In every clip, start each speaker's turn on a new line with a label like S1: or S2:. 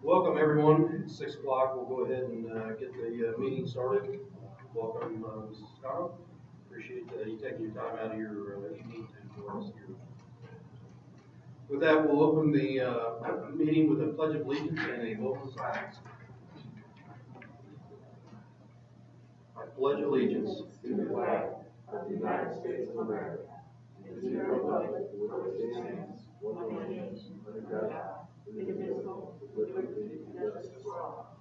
S1: Welcome, everyone. It's 6 o'clock. We'll go ahead and get the meeting started. Welcome, Mrs. Scott. Appreciate you taking your time out of your evening to join us here. With that, we'll open the meeting with a pledge of allegiance and a vote of silence. I pledge allegiance to the flag of the United States of America and to the republic for which it stands, one nation, under God, indivisible, with liberty and justice for all.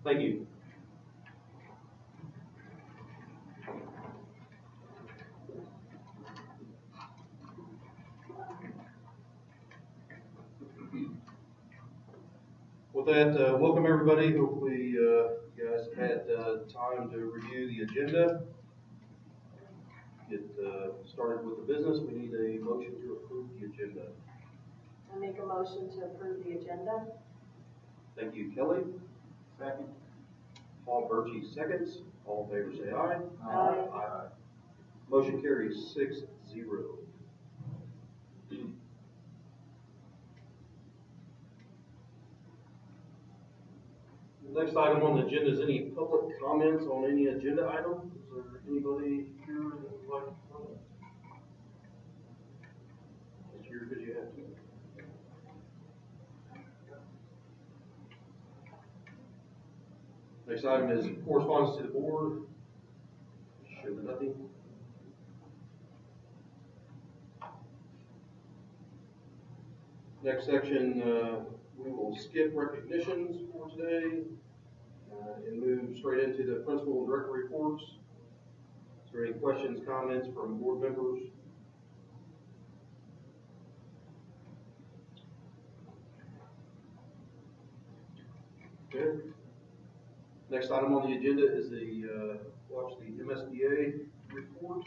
S1: Thank you. With that, welcome everybody. Hopefully you guys had time to review the agenda. Get started with the business. We need a motion to approve the agenda.
S2: I make a motion to approve the agenda.
S1: Thank you, Kelly. Second. Paul Birchie seconds. All in favor say aye.
S2: Aye.
S1: Aye. Motion carries 6-0. Next item on the agenda is any public comments on any agenda item. Is there anybody here that would like to comment? It's here because you have to. Next item is correspondence to the board. Show nothing. Next section, we will skip recognitions for today and move straight into the principal and director reports. Is there any questions, comments from board members? Okay. Next item on the agenda is the MSBA report.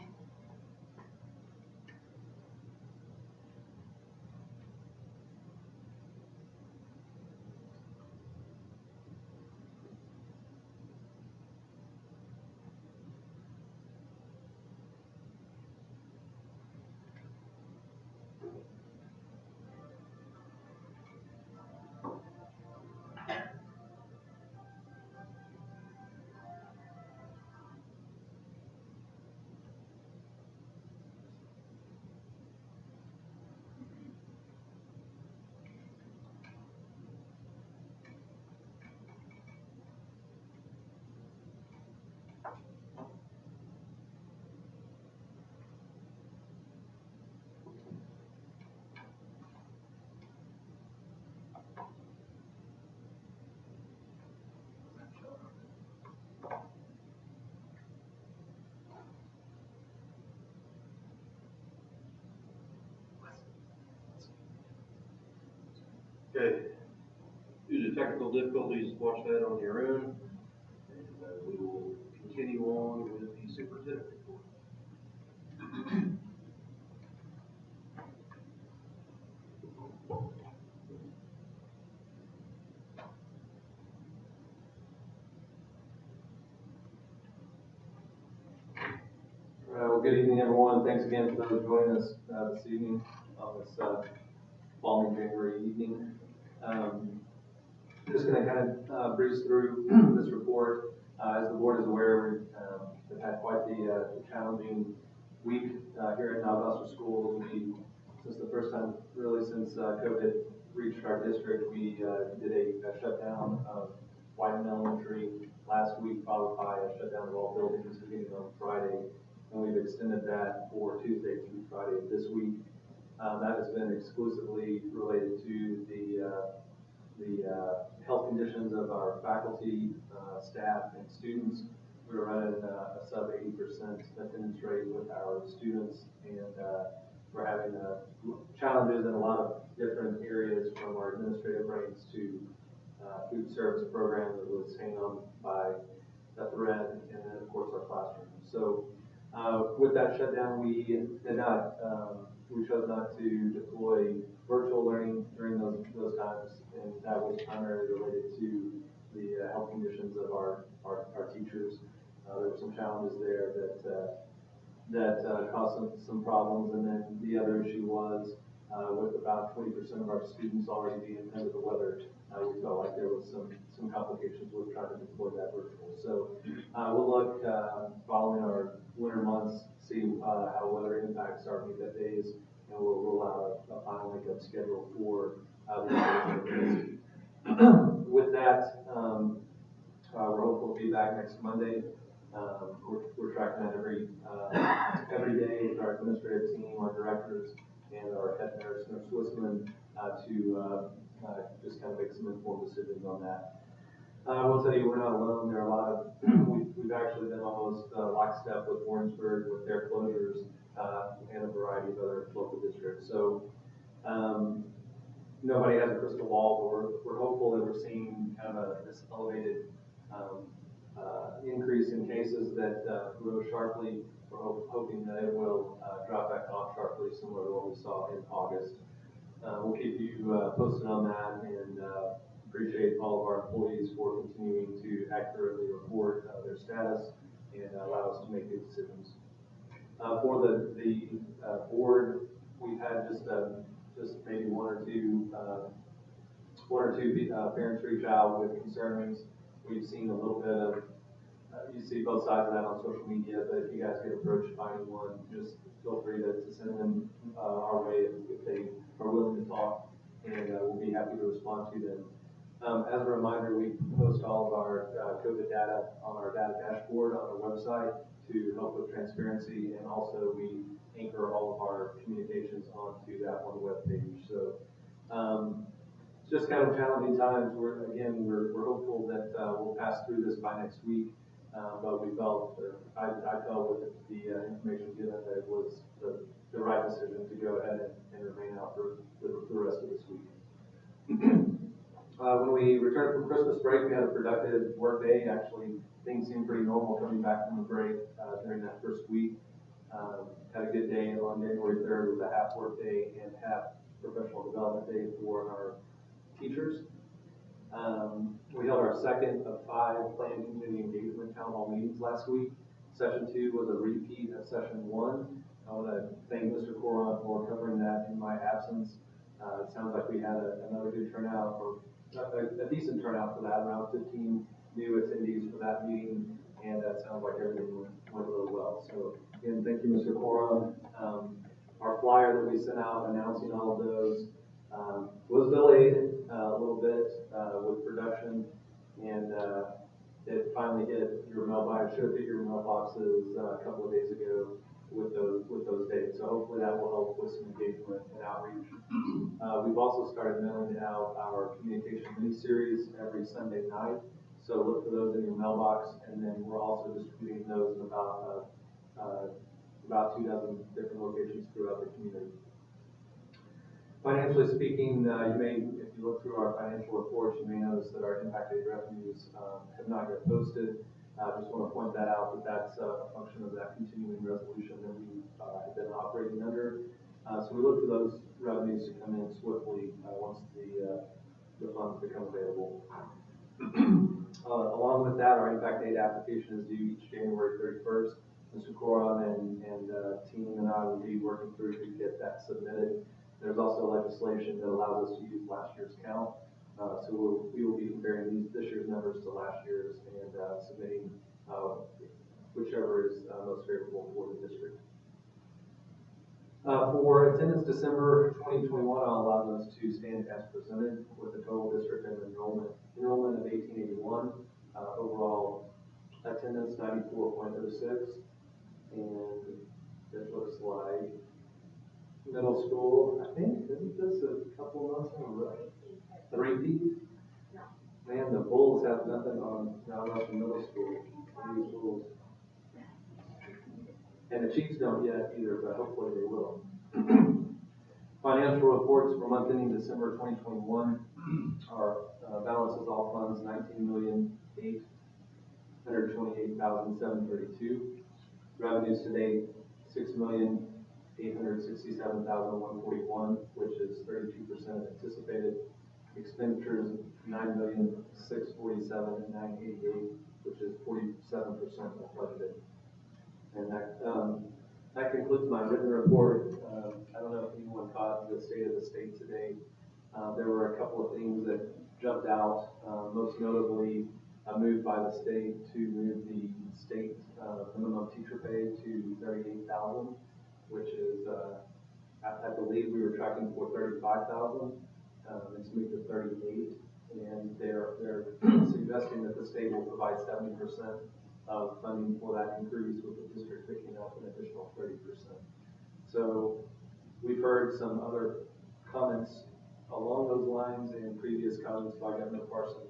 S1: Okay, due to technical difficulties, watch that on your own, and we will continue on with the superintendent report.
S3: Well, good evening, everyone. Thanks again for those joining us this evening on this balmy January evening. Just going to kind of breeze through this report. As the board is aware, we've had quite the challenging week here at Valdosta Schools. Since the first time, really since COVID reached our district, we did a shutdown of Whiteman Elementary last week, followed by a shutdown of all buildings beginning on Friday. And we've extended that for Tuesday through Friday this week. That has been exclusively related to the health conditions of our faculty, staff, and students. We're running a sub 80% attendance rate with our students, and we're having challenges in a lot of different areas, from our administrative ranks to food service program that was hanging on by a thread, and then of course our classroom. So with that shutdown, we chose not to deploy virtual learning during those times, and that was primarily related to the health conditions of our teachers. There were some challenges there that caused some problems, and then the other issue was with about 20% of our students already being under the weather, we felt like there was some complications with trying to deploy that virtual. So we'll look following our winter months, see how weather impacts our makeup days, and we'll roll out a final makeup schedule for the with that, we're hopeful to be back next Monday. We're tracking that every day with our administrative team, our directors, and our head nurse, Nurse Wisman, to just kind of make some informed decisions on that. I will tell you, we're not alone. There are a lot of, we've actually been almost lockstep with Warrensburg with their closures and a variety of other local districts. So nobody has a crystal ball, but we're hopeful that we're seeing kind of this elevated increase in cases that rose sharply. We're hoping that it will drop back off sharply, similar to what we saw in August. We'll keep you posted on that, and appreciate all of our employees for continuing to accurately report their status and allow us to make good decisions. For the board, we've had just maybe one or two parents reach out with concerns. We've seen a little bit of, you see both sides of that on social media, but if you guys get approached by anyone, just feel free to send them our way if they are willing to talk, and we'll be happy to respond to them. As a reminder, we post all of our COVID data on our data dashboard on our website to help with transparency, and also we anchor all of our communications onto that one web page. So it's just kind of challenging times. We're hopeful that we'll pass through this by next week, but we felt, I felt with the information given that it was the right decision to go ahead and remain out for the rest of this week. When we returned from Christmas break, we had a productive work day. Actually, things seemed pretty normal coming back from the break during that first week. Had a good day on January 3rd with a half work day and half professional development day for our teachers. We held our second of 5 planned community engagement town hall meetings last week. Session 2 was a repeat of session 1. I want to thank Mr. Coron for covering that in my absence. It sounds like we had another good turnout, or a decent turnout for that, around 15 new attendees for that meeting, and that sounds like everything went really well. So again, thank you, Mr. Coron. Our flyer that we sent out announcing all of those was delayed a little bit with production, and it finally hit your mailbox. Should have hit your mailboxes a couple of days ago with those dates. So hopefully that will help with some engagement and outreach. We've also started mailing out our communication mini-series every Sunday night. So look for those in your mailbox, and then we're also distributing those in about 2 dozen different locations throughout the community. Financially speaking, if you look through our financial reports, you may notice that our impacted revenues have not yet posted. I just want to point that out, that that's a function of that continuing resolution that we have been operating under. So we look for those revenues to come in swiftly once the funds become available. Along with that, our impact aid application is due each January 31st. Mr. Coron and team and I will be working through to get that submitted. There's also legislation that allows us to use last year's count. So we will be comparing this year's numbers to last year's and submitting whichever is most favorable for the district. For attendance December 2021, I'll allow those to stand as presented with a total district and enrollment of 1881. Overall attendance 94.06, and it looks like middle school, I think, isn't this a couple of months in a row? The repeat?
S2: No.
S3: Man, the Bulls have nothing on Northwestern Middle School. These Bulls. And the Chiefs don't yet either, but hopefully they will. Financial reports for month ending December 2021 are balances all funds $19,828,732. Revenues to date $6,867,141, which is 32% anticipated. Expenditures $9,647,988, which is 47% of budgeted. And that That concludes my written report. I don't know if anyone caught the state of the state today. There were a couple of things that jumped out, most notably a move by the state to move the state minimum teacher pay to $38,000, which is, I believe we were tracking for $35,000. It's moved to 38, and they're suggesting that the state will provide 70% of funding for that increase, with the district picking up an additional 30%. So we've heard some other comments along those lines and previous comments by Governor Parson.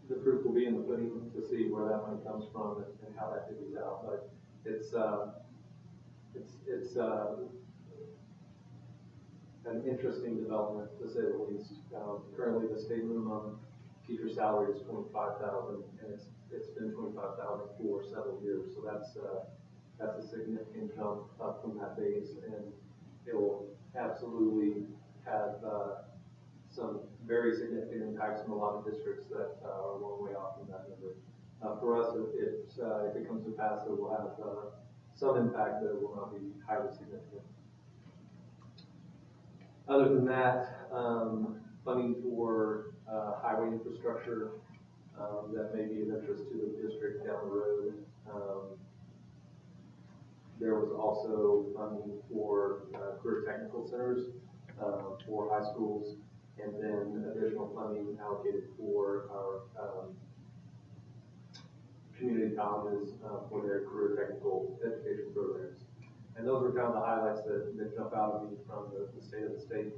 S3: The proof will be in the pudding to see where that money comes from and how that divvies out. But it's an interesting development, to say the least. Currently, the state minimum teacher salary is $25,000, and it's been $25,000 for several years. So that's a significant jump up from that base, and it will absolutely have some very significant impacts in a lot of districts that are a long way off from that number. For us, if it comes to pass, it will have some impact, but it will not be highly significant. Other than that, funding for highway infrastructure that may be of interest to the district down the road. There was also funding for career technical centers for high schools, and then additional funding allocated for our community colleges for their career technical education programs. And those were kind of the highlights that jump out at me from the state of the state.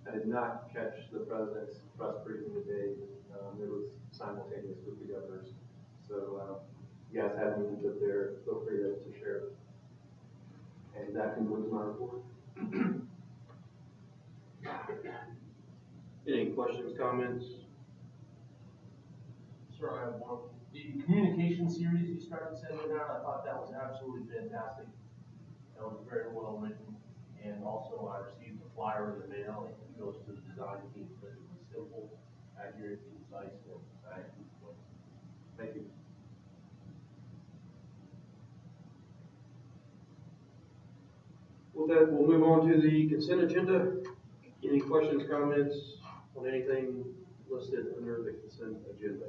S3: I did not catch the president's press briefing today. It was simultaneous with the governors. So if you guys have any input there, feel free to share. And that concludes my report.
S1: Any questions, comments?
S4: Sir, I have one. The communication series you started sending out, I thought that was absolutely fantastic. That was very well written. And also, I received a flyer in the mail. It goes to the design team, but it was simple, accurate, concise, and I agree with it.
S3: Thank you.
S1: With that, we'll move on to the consent agenda. Any questions, comments on anything listed under the consent agenda?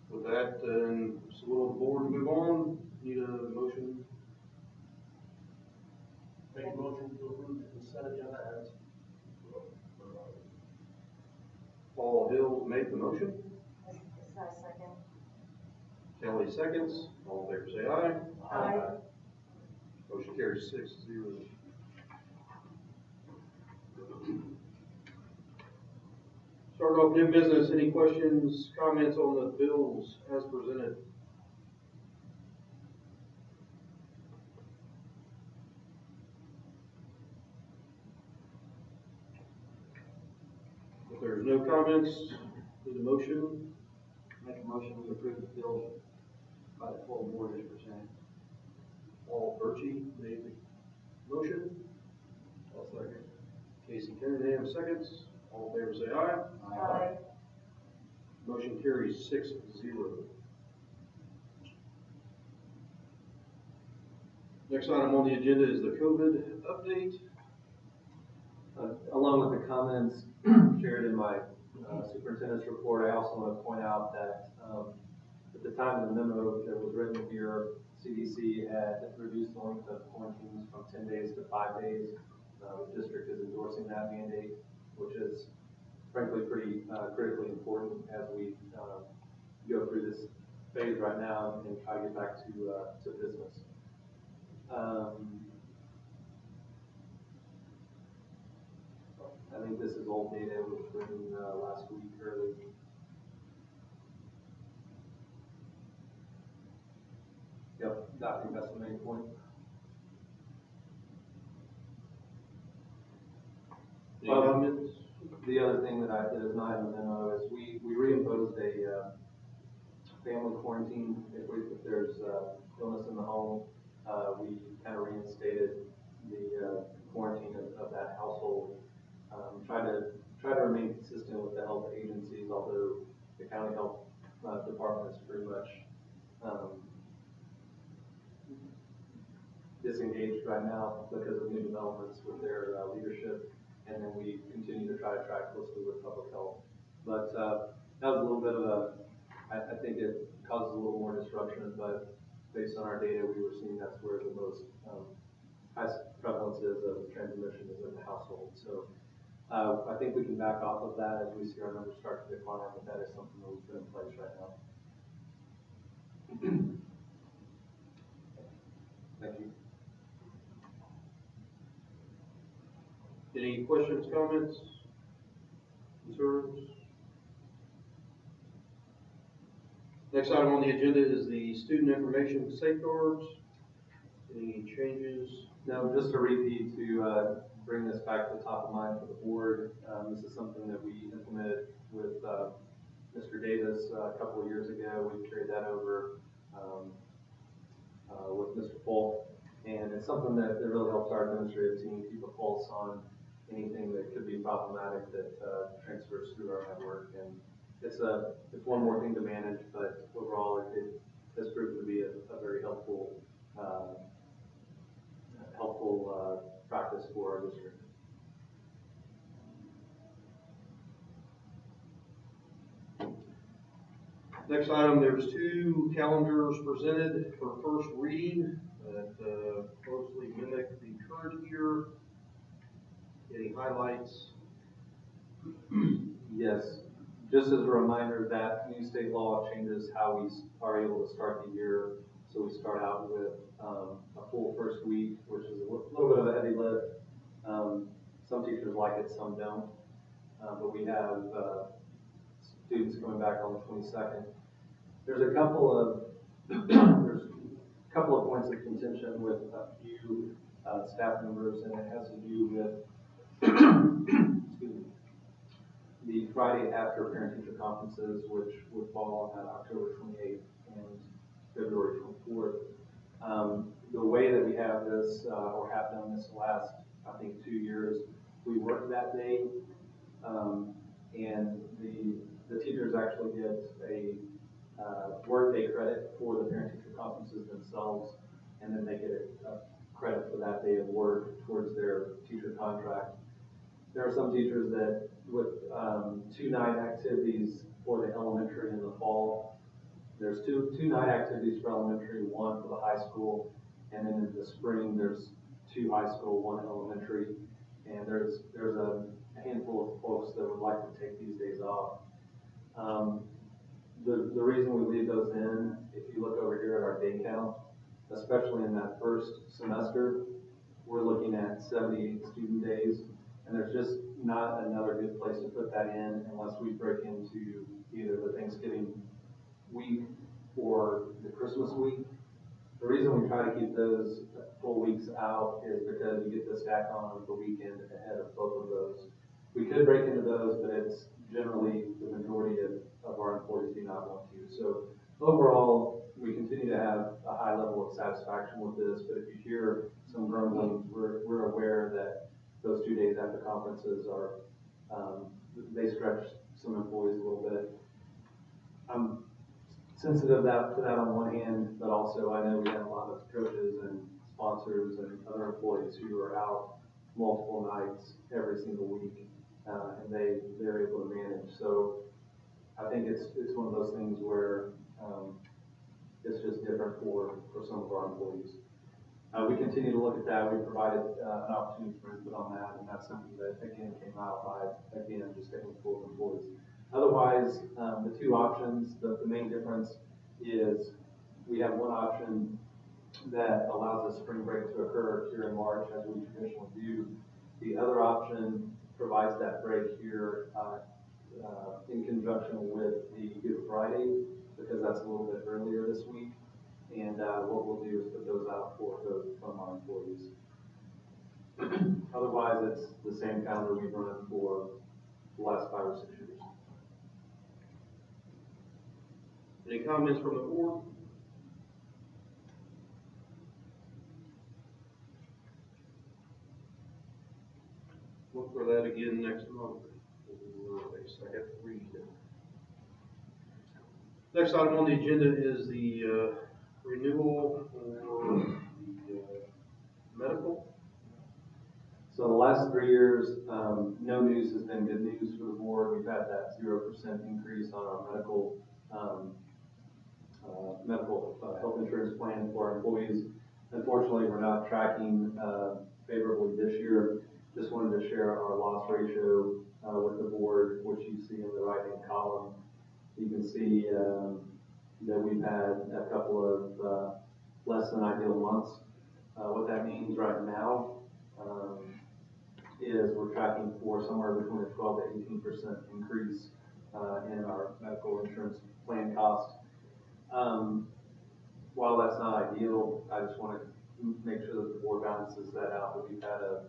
S1: With that, so will the board move on? Need a motion?
S4: Make a motion to approve the consent agenda as.
S1: Paul Hill made the motion.
S2: Is that a second?
S1: Kelly seconds. All in favor say aye.
S2: Aye.
S1: Motion carries 6-0. Start off new business. Any questions, comments on the bills as presented? If there's no comments, need a motion?
S5: Make a motion to approve the bill by the full board as presented.
S1: Paul Birchie made the motion.
S5: I'll second.
S1: Casey Cunningham seconds. All in favor say aye.
S2: Aye.
S1: Motion carries 6-0. Next item on the agenda is the COVID update.
S3: Along with the comments shared in my superintendent's report, I also want to point out that at the time of the memo that was written here, CDC had reduced the length of quarantines from 10 days to 5 days. The district is endorsing that mandate, which is frankly pretty critically important as we go through this phase right now and try to get back to business. I think this is old data. It was written last week early. Yep, I think that's the main point.
S1: Any comments?
S3: The other thing that is not in the memo is we reimposed a family quarantine if there's illness in the home. We kind of reinstated the quarantine of that household. Try to remain consistent with the health agencies, although it county health department is pretty much disengaged right now because of new developments with their leadership, and then we continue to try to track closely with public health. But that was a little bit of I think it causes a little more disruption, but based on our data, we were seeing that's where the most highest prevalence is of transmission is in the household. So I think we can back off of that as we see our numbers start to decline, but that is something that we've put in place right now. Thank you.
S1: Any questions, comments, concerns? Next item on the agenda is the student information safeguards. Any changes?
S3: No, just a repeat to bring this back to the top of mind for the board. This is something that we implemented with Mr. Davis a couple of years ago. We carried that over with Mr. Polk, and it's something that really helps our administrative team keep a pulse on anything that could be problematic that transfers through our network. And it's one more thing to manage, but overall it has proven to be a very helpful practice for our district.
S1: Next item, there's two calendars presented for first reading that closely mimic the current year. Any highlights?
S3: Yes. Just as a reminder, that new state law changes how we are able to start the year. So we start out with a full first week, which is a little bit of a heavy lift. Some teachers like it, some don't. But we have students coming back on the 22nd. There's a couple of points of contention with a few staff members, and it has to do with excuse me, the Friday after parent-teacher conferences, which would fall on October 28th and February 24th. The way that we have this, or have done this the last, I think, 2 years, we work that day, and the teachers actually get a workday credit for the parent-teacher conferences themselves, and then they get a credit for that day of work towards their teacher contract. There are some teachers that, with 2 night activities for the elementary in the fall, there's two night activities for elementary, one for the high school, and then in the spring there's 2 high school, 1 elementary, and there's a handful of folks that would like to take these days off. The reason we leave those in, if you look over here at our day count, especially in that first semester, we're looking at 78 student days, and there's just not another good place to put that in unless we break into either the Thanksgiving week or the Christmas week. The reason we try to keep those full weeks out is because you get to stack on the weekend ahead of both of those. We could break into those, but it's generally the majority of our employees do not want to. So overall, we continue to have a high level of satisfaction with this, but if you hear some grumbling, we're aware that those 2 days after conferences are, they stretch some employees a little bit. I'm sensitive to that on one hand, but also I know we have a lot of coaches and sponsors and other employees who are out multiple nights every single week, and they're able to manage. So I think it's one of those things where it's just different for some of our employees. We continue to look at that. We provided an opportunity for input on that, and that's something that, again, came out by, again, just a handful of employees. Otherwise, the 2 options, the main difference is we have one option that allows the spring break to occur here in March, as we traditionally do. The other option provides that break here in conjunction with the Good Friday, because that's a little bit earlier this week. And what we'll do is put those out from our employees. Otherwise, it's the same calendar we've run for the last 5 or 6 years.
S1: Any comments from the board? Look for that again next month for a second read. Next item on the agenda is the renewal for the medical.
S3: So the last 3 years, no news has been good news for the board. We've had that 0% increase on our medical health insurance plan for our employees. Unfortunately, we're not tracking favorably this year. Just wanted to share our loss ratio with the board, which you see in the right-hand column. You can see that we've had a couple of less than ideal months. What that means right now is we're tracking for somewhere between a 12 to 18% increase in our medical insurance plan cost. While that's not ideal, I just want to make sure that the board balances that out, that we've had a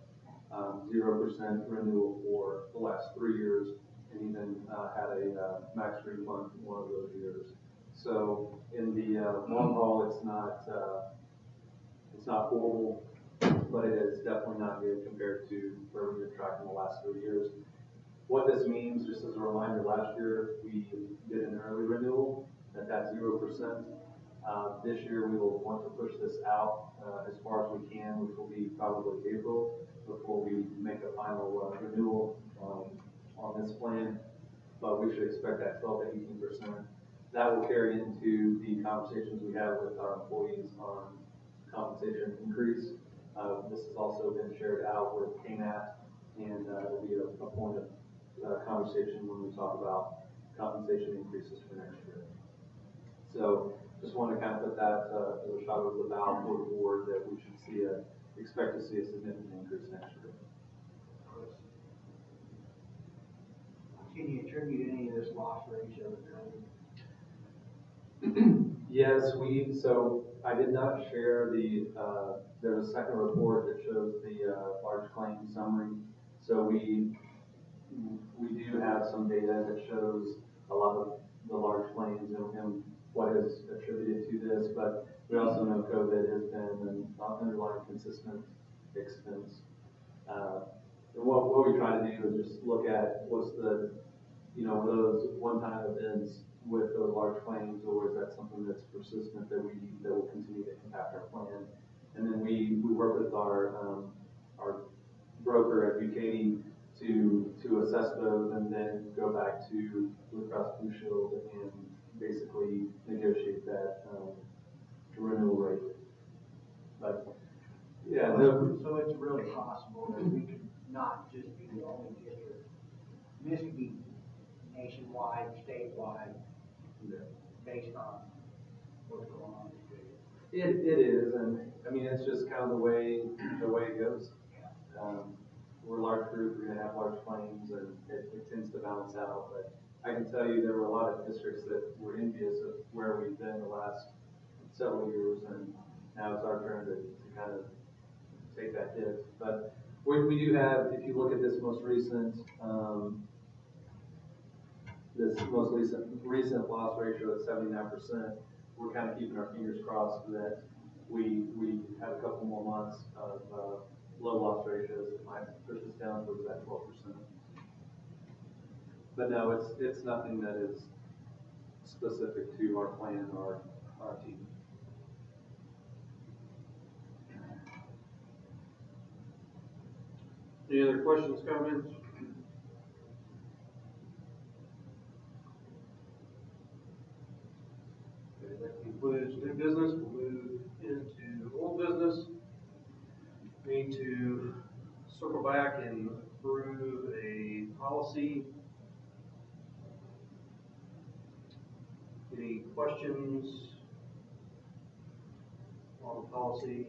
S3: 0% renewal for the last 3 years, and even had a max refund for one of those years. So in the long haul, it's not horrible, but it is definitely not good compared to where we've been tracking the last 3 years. What this means, just as a reminder, last year we did an early renewal at that 0%. This year we will want to push this out as far as we can, which will be probably April, before we make a final renewal on this plan. But we should expect that 12 to 18%. That will carry into the conversations we have with our employees on compensation increase. This has also been shared out with KNAT, and will be a point of conversation when we talk about compensation increases for next year. So just want to kind of put that as a shot over the bow for the board that we should expect to see a significant increase next year.
S5: Can you attribute any of this loss ratio to COVID?
S3: Yes, so I did not share there's a second report that shows the large claim summary. So we do have some data that shows a lot of the large claims and what is attributed to this, but we also know COVID has been an underlying consistent expense. And what we try to do is just look at what's the, were those one-time events with those large claims, or is that something that's persistent that will continue to impact our plan? And then we work with our broker at Buchanan to assess those, and then go back to Blue Cross Blue Shield and basically negotiate that renewal rate. But yeah,
S5: So it's really possible that we could not just be the only district. This could be nationwide, statewide, based on what's going on in the state.
S3: it is, and I mean it's just kind of the way it goes. We're a large group, we're going to have large claims, and it tends to balance out. But I can tell you there were a lot of districts that were envious of where we've been the last several years, and now it's our turn to kind of take that hit. But we do have, if you look at this most recent loss ratio at 79%, we're kind of keeping our fingers crossed that we have a couple more months of low loss ratios that might push us down towards that 12%. But no, it's nothing that is specific to our plan or our team.
S1: Any other questions, comments? Okay, that concludes new business. We'll move into old business. We need to circle back and approve a policy. Any questions on the policy?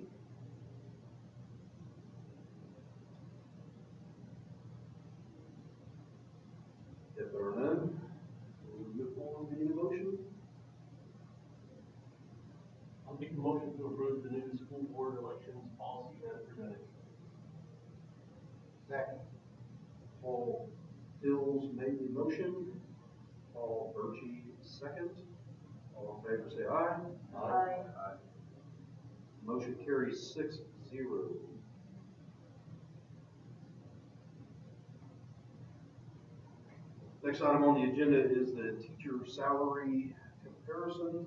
S1: If there are none, we'll move forward with the motion.
S4: I'll make a motion to approve the new school board elections policy as presented.
S5: Second.
S1: Paul Dills made the motion. Paul Birchie second. All in favor say aye.
S2: Aye.
S1: Motion carries 6-0. Next item on the agenda is the teacher salary Harrison.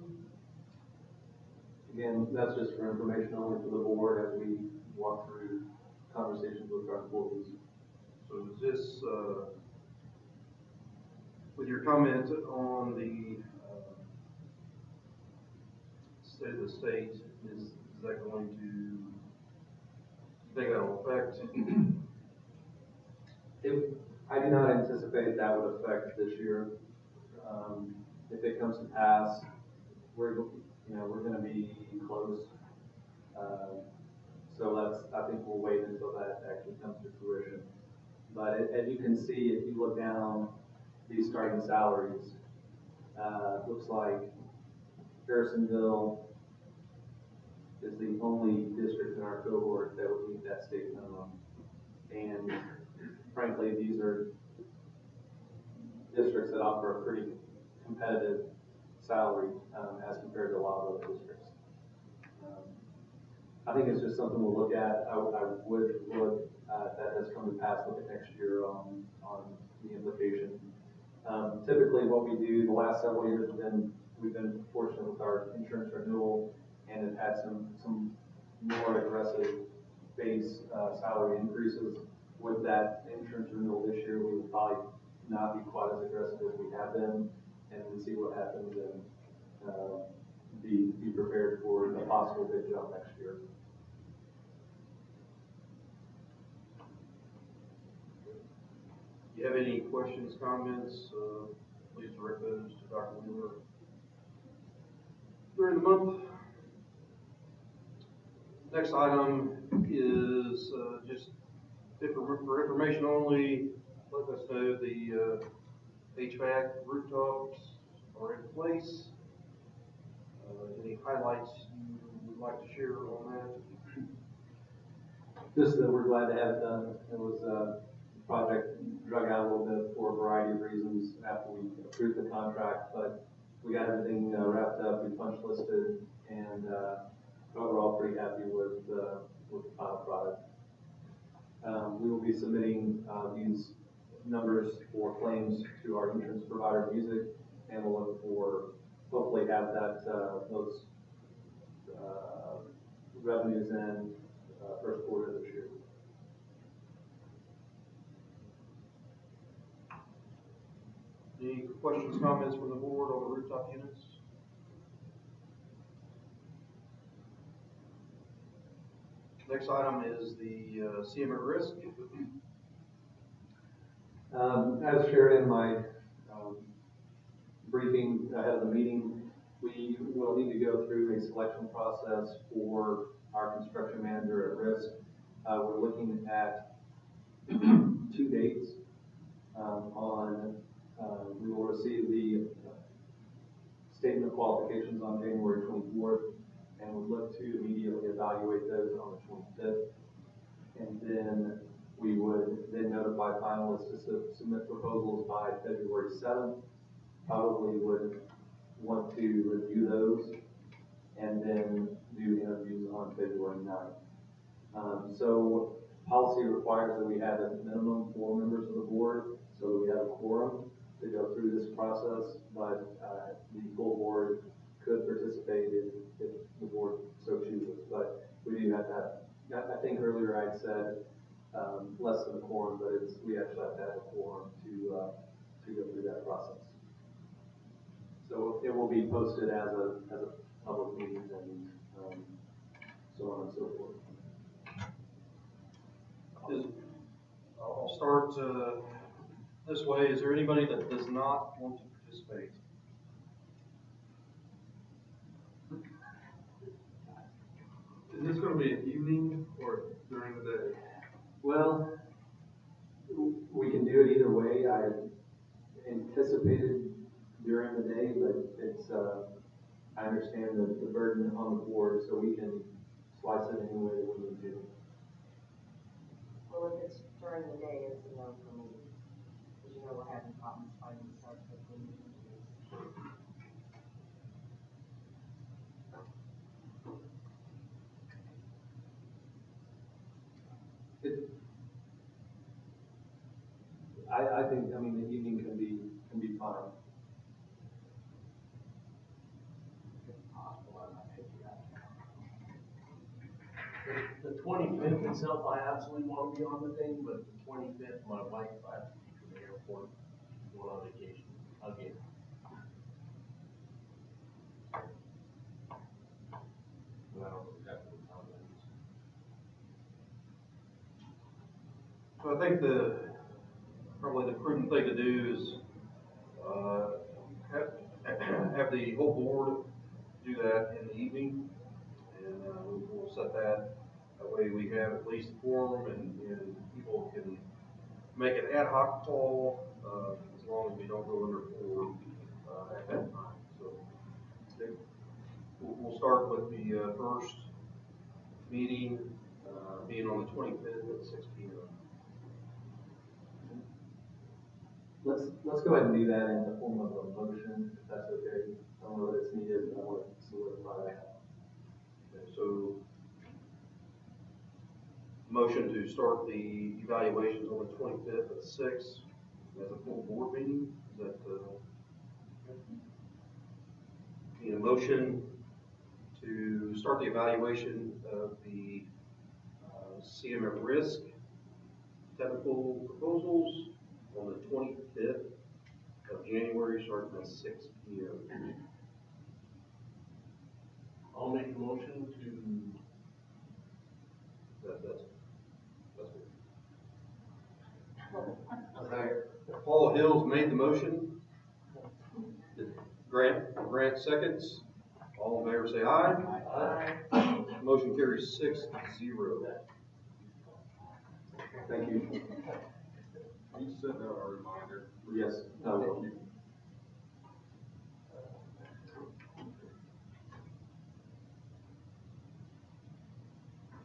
S3: Again, that's just for information only for the board as we walk through conversations with our employees.
S1: So is this, with your comment on the, state of the state, is that going to, you think that'll affect?
S3: I do not anticipate that would affect this year. If it comes to pass, we're going to be close. So I think we'll wait until that actually comes to fruition. But as you can see, if you look down these starting salaries, looks like Harrisonville is the only district in our cohort that would meet that state minimum. And frankly, these are districts that offer a pretty competitive salary as compared to a lot of other districts. I think it's just something we'll look at. I would look, if that has come to pass, look at next year on the implication. Typically what we do the last several years we've been fortunate with our insurance renewal and have had some more aggressive base salary increases. With that insurance renewal this year, we would probably not be quite as aggressive as we have been, and then see what happens and be prepared for a possible big jump next year.
S1: Do you have any questions, comments? Please direct those to Dr. Wheeler during the month. Next item is just for information only. Let us know the HVAC rooftops are in place. Any highlights you would like to share on that?
S3: Just that we're glad to have it done. It was a project drug out a little bit for a variety of reasons after we approved the contract, but we got everything wrapped up, we punch listed, and overall pretty happy with the final product. We will be submitting these numbers for claims to our insurance provider, Music, and we'll look for hopefully have that those revenues in first quarter of this year.
S1: Any questions, comments from the board on the rooftop units? Next item is the CM at risk.
S3: As shared in my briefing ahead of the meeting, we will need to go through a selection process for our construction manager at risk. We're looking at 2 dates we will receive the statement of qualifications on January 24th, and we look to immediately evaluate those on the 25th. And then we would then notify finalists to submit proposals by February 7th. Probably would want to review those and then do interviews on February 9th. So policy requires that we have at minimum 4 members of the board, so that we have a quorum to go through this process, but the full board could participate if the board so chooses. But we do have to have, I think earlier I'd said less than a quorum, but we actually have to have a quorum to go through that process. So it will be posted as a public meeting and so on and so forth.
S1: I'll start this way. Is there anybody that does not want to participate?
S6: Is this going to be an evening or during the day?
S3: Well, we can do it either way. I anticipated during the day, but it's I understand the burden on the board, so we can slice it any way that we need to.
S7: Well, if it's during the day, it's a no for me, because you know we're having problems finding stuff that we need to do.
S3: I think, I mean, the evening can be fine.
S4: The 25th itself, I absolutely want to be on the thing, but the 25th, my wife, I have to keep her to the airport, going on vacation again. And I don't know exactly what time that is.
S1: So I think probably the prudent thing to do is, have the whole board do that in the evening, and, we'll set that. That way we have at least a quorum and people can make an ad hoc call, as long as we don't go under 4, at that time. So, I think we'll start with the, first meeting, being on the 25th at 6 p.m.
S3: Let's go ahead and do that in the form of a motion, if that's okay. I don't know if it's needed, but I want to solidify that.
S1: Okay, so, motion to start the evaluations on the 25th at 6 as a full board meeting. Is that, need a motion to start the evaluation of the CM at risk technical proposals on the 25th of January, starting at 6 p.m.
S4: I'll make a motion to,
S1: That's Paul Hills made the motion. Grant seconds. All in favor say aye.
S2: Aye.
S1: Motion carries 6-0.
S3: Thank you.
S6: You sent out a reminder.
S3: Yes, I will.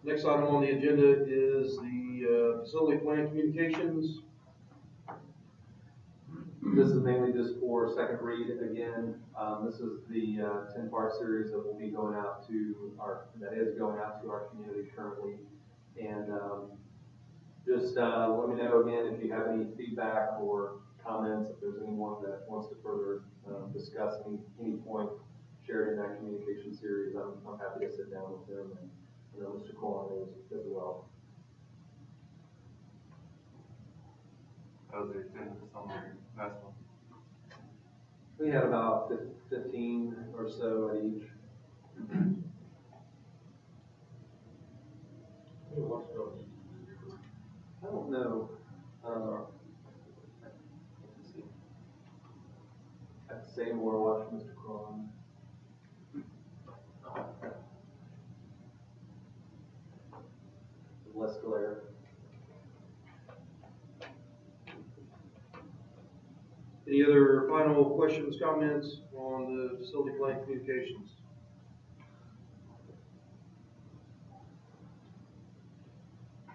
S1: Next item on the agenda is the facility plan communications.
S3: This is mainly just for second read again. This is the 10-part series that will be going out to that is going out to our community currently. And just let me know again if you have any feedback or comments, if there's anyone that wants to further discuss any point shared in that communication series. I'm happy to sit down with them, and I know Mr. Corn as well.
S6: How's the attendance on the last one?
S3: We had about 15 or so at each. I don't know. Let's see. I have to say more watch Mr. Cron. Less glare.
S1: Any other final questions, comments on the facility plan communications?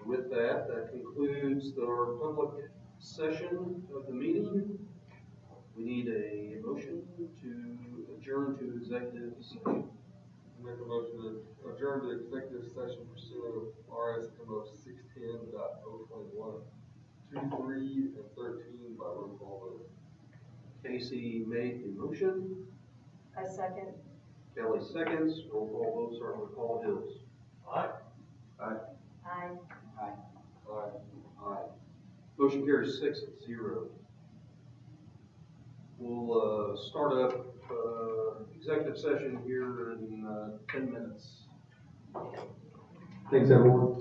S1: With that, that concludes our public session of the meeting. We need a motion to adjourn to executive session.
S6: Make a motion to adjourn to executive session pursuant to RSMO 610.021, 2, 3, and 13 by roll call vote.
S1: Casey made the motion.
S2: I second.
S1: Kelly seconds. Roll call vote, starting with Paul Hills.
S4: aye.
S1: Aye.
S2: Aye.
S6: Aye.
S1: Aye. Motion carries 6-0. We'll start up executive session here in 10 minutes.
S3: Thanks, everyone.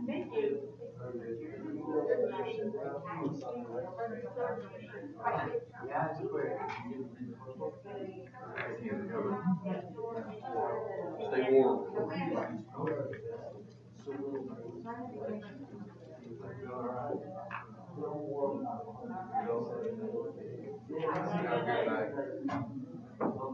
S2: Thank you.
S5: Yeah, it's quick.
S1: Stay warm.
S6: Have a good night.
S4: Number 4.